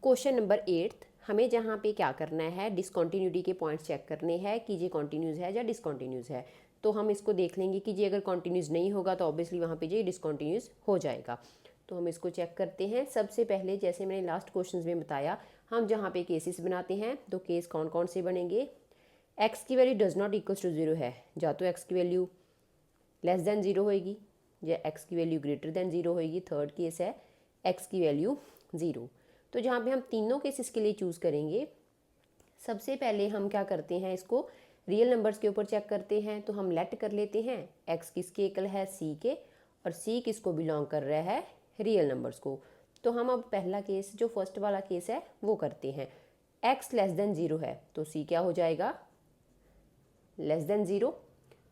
Question number 8, हमें जहाँ पे क्या करना है, डिसकॉन्टीन्यूटी के पॉइंट्स चेक करने हैं कि ये कॉन्टीन्यूज़ है या डिसकॉन्टीन्यूज़ है। तो हम इसको देख लेंगे कि ये अगर कॉन्टीन्यूज़ नहीं होगा तो ऑब्वियसली वहाँ पे ये डिसकॉन्टीन्यूज़ हो जाएगा। तो हम इसको चेक करते हैं। सबसे पहले जैसे मैंने लास्ट क्वेश्चन में बताया, हम जहाँ पे केसेस बनाते हैं तो केस कौन कौन से बनेंगे। एक्स की value does not equals to 0 है, या तो एक्स की वैल्यू लेस देन 0 होएगी या एक्स की वैल्यू ग्रेटर देन 0 होएगी। थर्ड केस है एक्स की वैल्यू 0। तो जहाँ पे हम तीनों केसेस के लिए चूज़ करेंगे, सबसे पहले हम क्या करते हैं, इसको रियल नंबर्स के ऊपर चेक करते हैं। तो हम लेट कर लेते हैं एक्स किसके इक्वल है, सी के, और सी किसको बिलोंग कर रहा है, रियल नंबर्स को। तो हम अब पहला केस जो फर्स्ट वाला केस है वो करते हैं। एक्स लेस देन 0 है तो सी क्या हो जाएगा, लेस देन 0।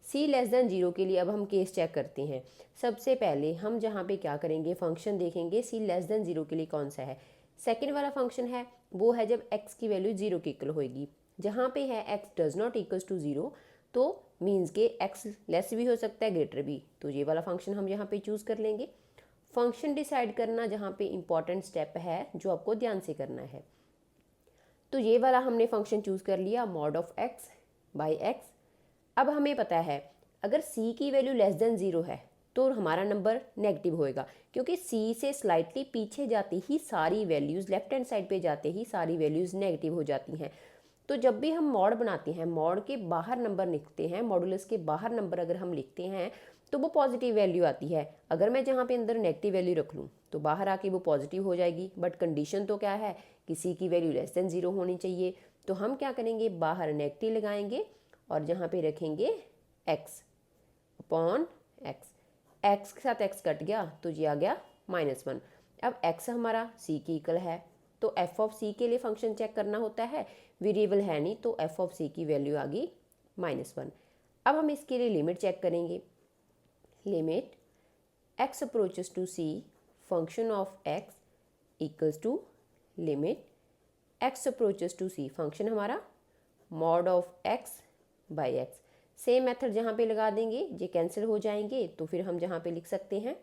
सी लेस देन 0 के लिए अब हम केस चेक करते हैं। सबसे पहले हम जहाँ पे क्या करेंगे, फंक्शन देखेंगे सी लेस देन 0 के लिए कौन सा है। सेकेंड वाला फंक्शन है वो है जब x की वैल्यू 0 के इक्वल होएगी। जहाँ पे है x does not equals to 0 तो मीन्स के x लेस भी हो सकता है ग्रेटर भी, तो ये वाला फंक्शन हम यहाँ पे चूज़ कर लेंगे। फंक्शन डिसाइड करना जहाँ पे इंपॉर्टेंट स्टेप है जो आपको ध्यान से करना है। तो ये वाला हमने फंक्शन चूज़ कर लिया, mod of x by x. अब हमें पता है अगर c की वैल्यू लेस देन 0 है तो हमारा नंबर नेगेटिव होएगा, क्योंकि c से स्लाइटली पीछे जाते ही सारी वैल्यूज़, लेफ्ट हैंड साइड पे जाते ही सारी वैल्यूज़ नेगेटिव हो जाती हैं। तो जब भी हम मॉड बनाते हैं, मॉड के बाहर नंबर लिखते हैं, मॉडुलस के बाहर नंबर अगर हम लिखते हैं तो वो पॉजिटिव वैल्यू आती है। अगर मैं जहाँ पे अंदर नेगेटिव वैल्यू रख लूँ तो बाहर आके वो पॉजिटिव हो जाएगी, बट कंडीशन तो क्या है कि c की वैल्यू लेस देन 0 होनी चाहिए। तो हम क्या करेंगे, बाहर नेगेटिव लगाएंगे और जहाँ पे रखेंगे x अपॉन एक्स। एक्स के साथ x कट गया तो ये आ गया -1। अब x हमारा c की इक्वल है तो f ऑफ c के लिए फंक्शन चेक करना होता है, वेरिएबल है नहीं तो f ऑफ c की वैल्यू आ गई -1। अब हम इसके लिए लिमिट चेक करेंगे। Limit x approaches to c function of x equals to limit x approaches to c function हमारा mod of x by x. Same method जहाँ पे लगा देंगे, ये कैंसिल हो जाएंगे तो फिर हम जहाँ पे लिख सकते हैं,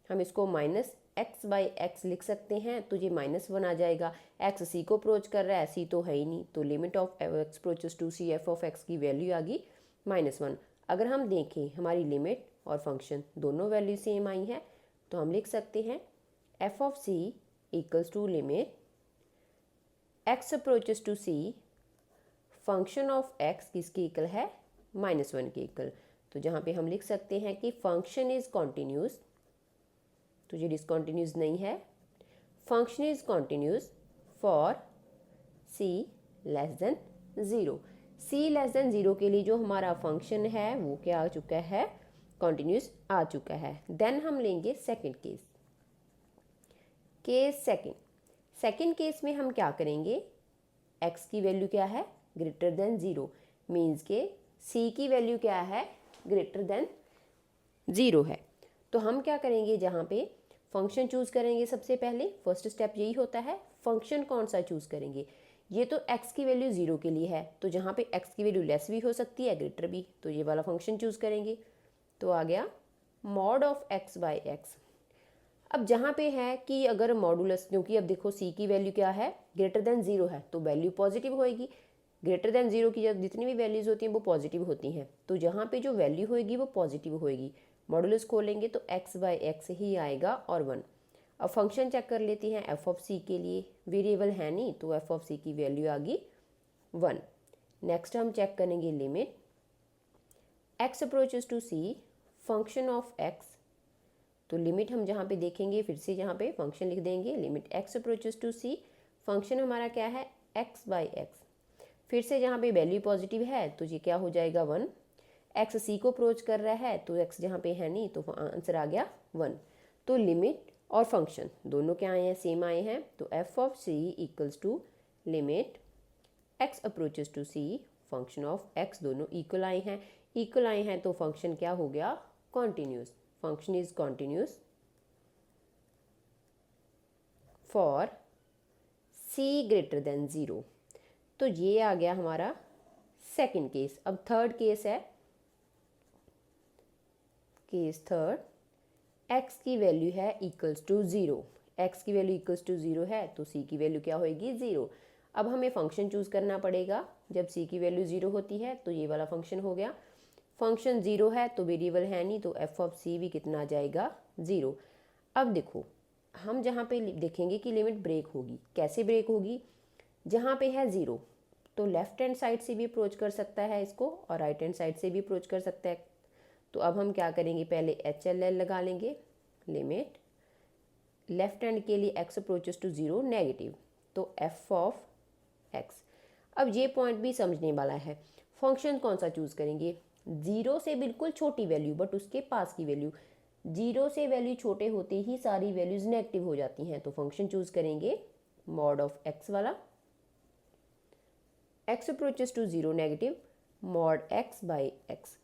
हम इसको माइनस एक्स बाई एक्स लिख सकते हैं तो ये -1 आ जाएगा। एक्स सी को अप्रोच कर रहा है, सी तो है ही नहीं, तो limit of x approaches to c f of x की वैल्यू आ गई -1। अगर हम देखें हमारी लिमिट और फंक्शन दोनों वैल्यू सेम आई हैं तो हम लिख सकते हैं f of c equals to limit x approaches to c function of x किसकी इक्वल है, -1 के इक्वल। तो जहाँ पे हम लिख सकते हैं कि फंक्शन इज कॉन्टिन्यूस, तो ये डिसकॉन्टिन्यूस नहीं है। Function is continuous for c less than 0। c less than 0 के लिए जो हमारा फंक्शन है वो क्या आ चुका है, कॉन्टिन्यूस आ चुका है। देन हम लेंगे second case. Case second case में हम क्या करेंगे, x की वैल्यू क्या है, ग्रेटर देन 0, मीन्स के c की वैल्यू क्या है, ग्रेटर देन 0 है। तो हम क्या करेंगे, जहाँ पे फंक्शन चूज़ करेंगे सबसे पहले, फर्स्ट स्टेप यही होता है, फंक्शन कौन सा चूज़ करेंगे। ये तो x की वैल्यू 0 के लिए है, तो जहाँ पे x की वैल्यू लेस भी हो सकती है ग्रेटर भी, तो ये वाला फंक्शन चूज़ करेंगे। तो आ गया mod of x by x. अब जहाँ पे है कि अगर मॉडुलस, क्योंकि अब देखो c की वैल्यू क्या है, ग्रेटर देन 0 है तो वैल्यू पॉजिटिव होएगी। ग्रेटर देन 0 की जब जितनी भी वैल्यूज़ होती हैं वो पॉजिटिव होती हैं, तो जहाँ पे जो वैल्यू होएगी वो पॉजिटिव होएगी। मॉडुलस खोलेंगे तो x बाई एक्स ही आएगा और 1। अब फंक्शन चेक कर लेते हैं f ऑफ c के लिए, वेरिएबल है नहीं तो f ऑफ c की वैल्यू आ गई 1। नेक्स्ट हम चेक करेंगे limit x approaches to c function of x। तो लिमिट हम जहाँ पे देखेंगे, फिर से यहाँ पे फंक्शन लिख देंगे, limit x approaches to c function हमारा क्या है, x बाई एक्स। फिर से जहाँ पे वैल्यू पॉजिटिव है तो ये क्या हो जाएगा 1। x c को अप्रोच कर रहा है तो x जहाँ पे है नहीं तो आंसर आ गया 1। तो लिमिट और फंक्शन दोनों क्या आए हैं, सेम आए हैं। तो f of c equals to limit x approaches to c function of x, दोनों इक्वल आए हैं। इक्वल आए हैं तो फंक्शन क्या हो गया, continuous. Function is continuous for c greater than 0। तो ये आ गया हमारा सेकंड केस। अब थर्ड केस है, केस थर्ड, x की वैल्यू है इक्वल्स टू 0। एक्स की वैल्यू इक्वल्स टू 0 है तो सी की वैल्यू क्या होएगी 0। अब हमें फंक्शन चूज़ करना पड़ेगा। जब सी की वैल्यू 0 होती है तो ये वाला फंक्शन हो गया। फंक्शन 0 है तो वेरिएबल है नहीं, तो एफ ऑफ सी भी कितना आ जाएगा 0। अब देखो हम जहाँ पे देखेंगे कि लिमिट ब्रेक होगी, कैसे ब्रेक होगी, जहाँ पे है 0 तो लेफ्ट हैंड साइड से भी अप्रोच कर सकता है इसको और राइट हैंड साइड से भी अप्रोच कर सकता है। तो अब हम क्या करेंगे, पहले एच एल एल लगा लेंगे। लिमिट लेफ्ट हैंड के लिए x अप्रोचेस टू 0 नेगेटिव, तो एफ ऑफ x। अब ये पॉइंट भी समझने वाला है। फंक्शन कौन सा चूज़ करेंगे, 0 से बिल्कुल छोटी वैल्यू बट उसके पास की वैल्यू। 0 से वैल्यू छोटे होते ही सारी वैल्यूज़ नेगेटिव हो जाती हैं, तो फंक्शन चूज़ करेंगे मॉड ऑफ x वाला। x approaches to 0 negative mod x by x।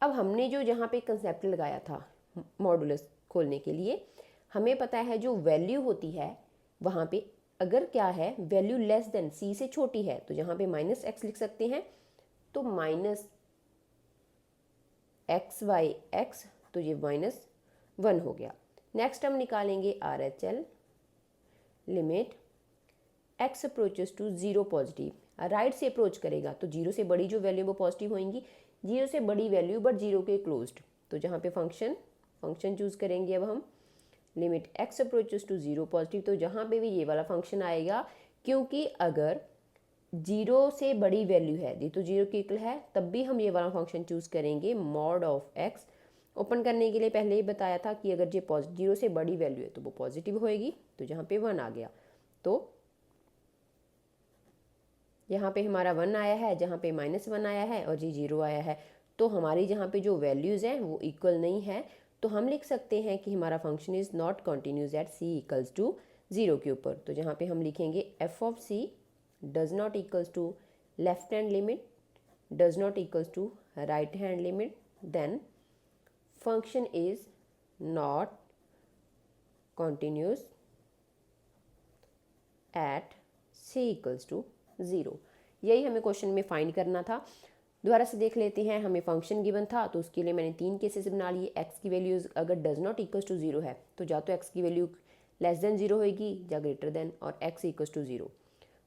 अब हमने जो जहाँ पे कंसेप्ट लगाया था मॉडुलस खोलने के लिए, हमें पता है जो वैल्यू होती है वहाँ पे अगर क्या है वैल्यू लेस देन c से छोटी है तो जहाँ पे माइनस x लिख सकते हैं, तो माइनस x बाई x, तो ये -1 हो गया। नेक्स्ट हम निकालेंगे RHL। Limit x approaches to 0 positive, right से अप्रोच करेगा तो 0 से बड़ी जो वैल्यू वो पॉजिटिव होंगी, 0 से बड़ी वैल्यू बट 0 के क्लोज्ड, तो जहाँ पे फंक्शन चूज़ करेंगे अब हम। Limit x approaches to 0 positive, तो जहाँ पे भी ये वाला फंक्शन आएगा, क्योंकि अगर 0 से बड़ी वैल्यू है ये तो 0 के इक्वल है, तब भी हम ये वाला फंक्शन चूज़ करेंगे मॉड ऑफ x। ओपन करने के लिए पहले ही बताया था कि अगर ये 0 से बड़ी वैल्यू है तो वो पॉजिटिव होएगी, तो जहाँ पे 1 आ गया, तो यहाँ पे हमारा 1 आया है, जहाँ पे -1 आया है और जी 0 आया है, तो हमारी जहाँ पे जो वैल्यूज़ हैं वो इक्वल नहीं है, तो हम लिख सकते हैं कि हमारा function is not continuous at c equals to 0 के ऊपर। तो जहाँ पे हम लिखेंगे f of c does not equals to left hand limit does not equals to right hand limit, then function is not continuous at c equals to 0। यही हमें question में फाइंड करना था। दोबारा से देख लेते हैं। हमें फंक्शन गिवन था तो उसके लिए मैंने 3 केसेस बना लिए। x की वैल्यूज अगर डज नॉट इक्वल्स टू 0 है तो या तो x की वैल्यू लेस देन 0 होगी या ग्रेटर देन, और x इक्वल्स टू 0।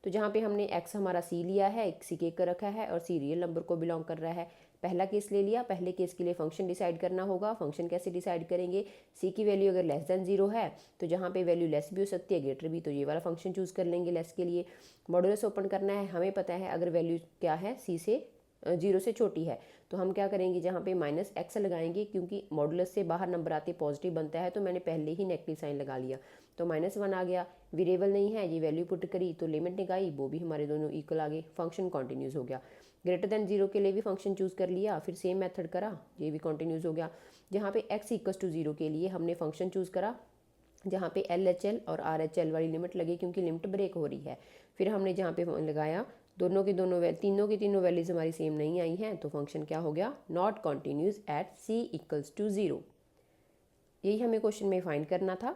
तो जहाँ पे हमने x हमारा c लिया है, c के कर रखा है और c रियल नंबर को बिलोंग कर रहा है। पहला केस ले लिया, पहले केस के लिए फंक्शन डिसाइड करना होगा। फंक्शन कैसे डिसाइड करेंगे, c की वैल्यू अगर लेस देन 0 है तो जहाँ पे वैल्यू लेस भी हो सकती है ग्रेटर भी, तो ये वाला फंक्शन चूज़ कर लेंगे लेस के लिए। मॉडुलस ओपन करना है, हमें पता है अगर वैल्यू क्या है c से 0 से छोटी है तो हम क्या करेंगे, जहाँ पे -x लगाएंगे, क्योंकि मॉडुलस से बाहर नंबर आते पॉजिटिव बनता है तो मैंने पहले ही नेगेटिव साइन लगा लिया, तो -1 आ गया। वेरिएबल नहीं है, ये वैल्यू पुट करी तो लिमिट निकाली, वो भी हमारे दोनों इक्वल आ गए, फंक्शन कॉन्टिन्यूस हो गया। ग्रेटर देन 0 के लिए भी फंक्शन चूज़ कर लिया, फिर सेम मेथड करा, ये भी कॉन्टिन्यूस हो गया। जहाँ पे x इक्वल्स टू 0 के लिए हमने फंक्शन चूज़ करा जहाँ पे LHL और RHL वाली लिमिट लगी, क्योंकि लिमिट ब्रेक हो रही है। फिर हमने जहाँ पे लगाया तीनों की तीनों वैल्यूज हमारी सेम नहीं आई हैं, तो फंक्शन क्या हो गया, not continuous at c equals to 0। यही हमें क्वेश्चन में फाइंड करना था।